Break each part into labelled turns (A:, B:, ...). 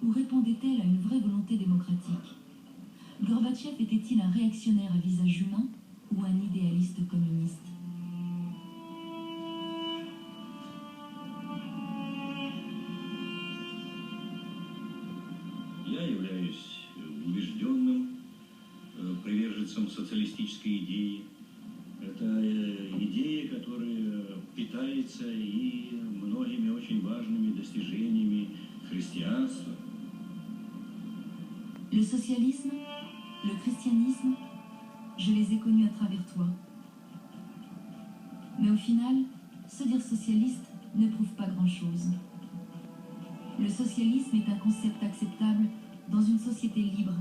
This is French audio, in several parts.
A: ou répondait-elle à une vraie volonté démocratique? Gorbatchev était-il un réactionnaire à visage humain ou un idéaliste communiste?
B: Я являюсь убежденным приверженцем социалистической идеи. Это идея, которая питается и многими очень важными достижениями христианства.
A: Le socialisme, le christianisme, je les ai connus à travers toi. Mais au final, se dire socialiste ne prouve pas grand-chose. Le socialisme est un concept acceptable dans une société libre.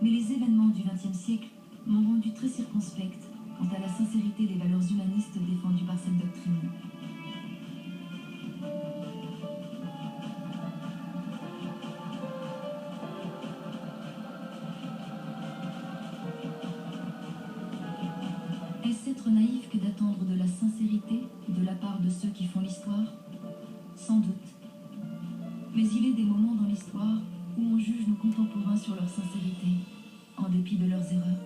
A: Mais les événements du XXe siècle m'ont rendu très circonspecte quant à la sincérité des valeurs humanistes défendues par cette doctrine. Est-ce être naïf que d'attendre de la sincérité de la part de ceux qui font l'histoire? Sans doute. Mais il est des moments dans l'histoire où on juge nos contemporains sur leur sincérité, en dépit de leurs erreurs.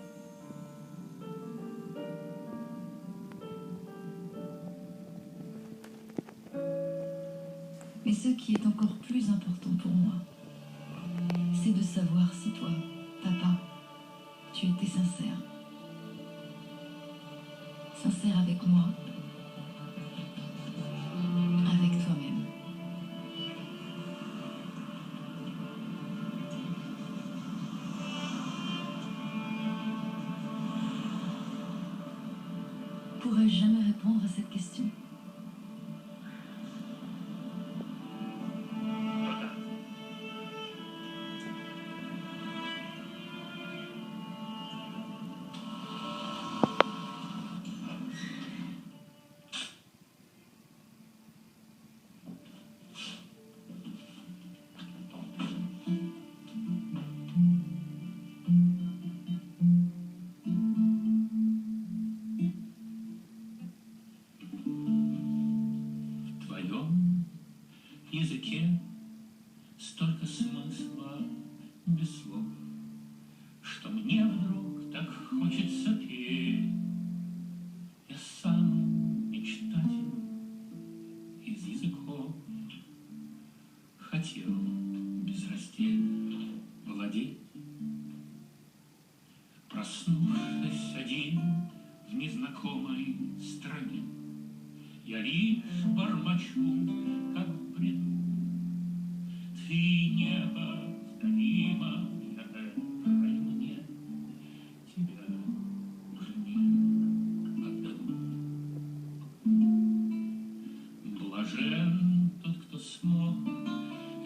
A: Mais ce qui est encore plus important pour moi, c'est de savoir si toi, papa, tu étais sincère. Sincère avec moi, avec toi-même. Pourrais-je jamais répondre à cette question?
C: Языке столько смысла без слов, что мне вдруг так хочется петь. Я сам мечтатель из языков, хотел безраздельно владеть. Проснувшись один в незнакомой стране, я лишь бормочу, как в бреду. Ты неповторима, верь мне, тебя уже не отдадут. Блажен тот, кто смог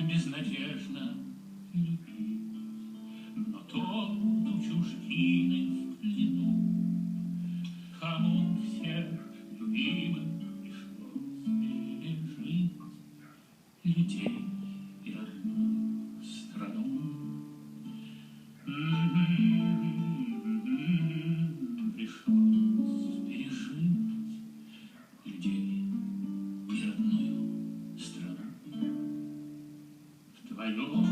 C: безнадежно любить, но тот у чужбины в плену, кому всех любимых людей и родную страну. Пришлось пережить людей и родную страну. В твоем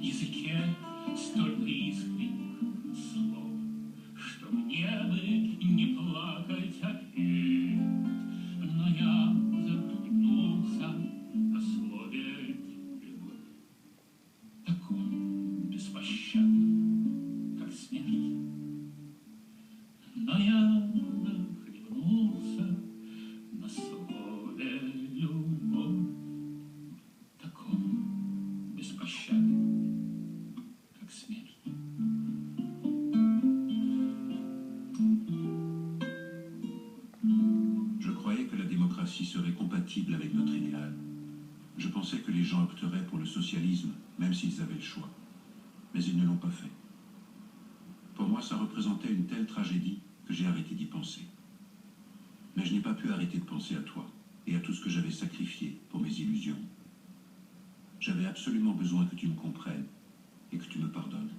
C: языке столько искренних слов, что мне бы не плакать, а петь. Но я заткнулся на слове «любовь», таком беспощадном, как смерть. Но я захлебнулся на слове «любовь», таком беспощадном, как смерть.
D: Je croyais que la démocratie serait compatible avec notre idéal. Je pensais que les gens opteraient pour le socialisme, même s'ils avaient le choix. Mais ils ne l'ont pas fait. Pour moi, ça représentait une telle tragédie que j'ai arrêté d'y penser. Mais je n'ai pas pu arrêter de penser à toi et à tout ce que j'avais sacrifié pour mes illusions. J'avais absolument besoin que tu me comprennes et que tu me pardonnes.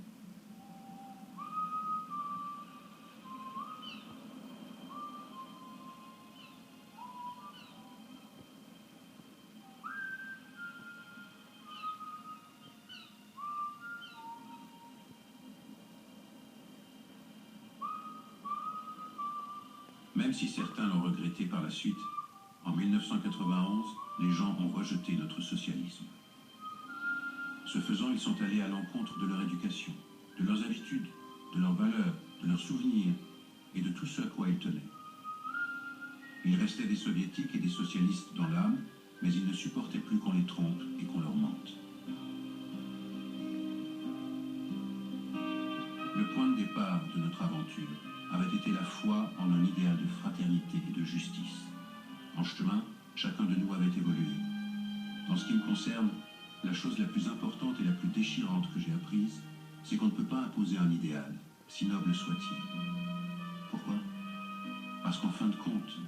D: Même si certains l'ont regretté par la suite, en 1991, les gens ont rejeté notre socialisme. Ce faisant, ils sont allés à l'encontre de leur éducation, de leurs habitudes, de leurs valeurs, de leurs souvenirs et de tout ce à quoi ils tenaient. Il restait des soviétiques et des socialistes dans l'âme, mais ils ne supportaient plus qu'on les trompe et qu'on leur mente. Le point de départ de notre aventure avait été la foi en un idéal de fraternité et de justice. En chemin, chacun de nous avait évolué. En ce qui me concerne, la chose la plus importante et la plus déchirante que j'ai apprise, c'est qu'on ne peut pas imposer un idéal, si noble soit-il. Pourquoi? Parce qu'en fin de compte,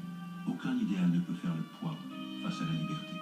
D: aucun idéal ne peut faire le poids face à la liberté.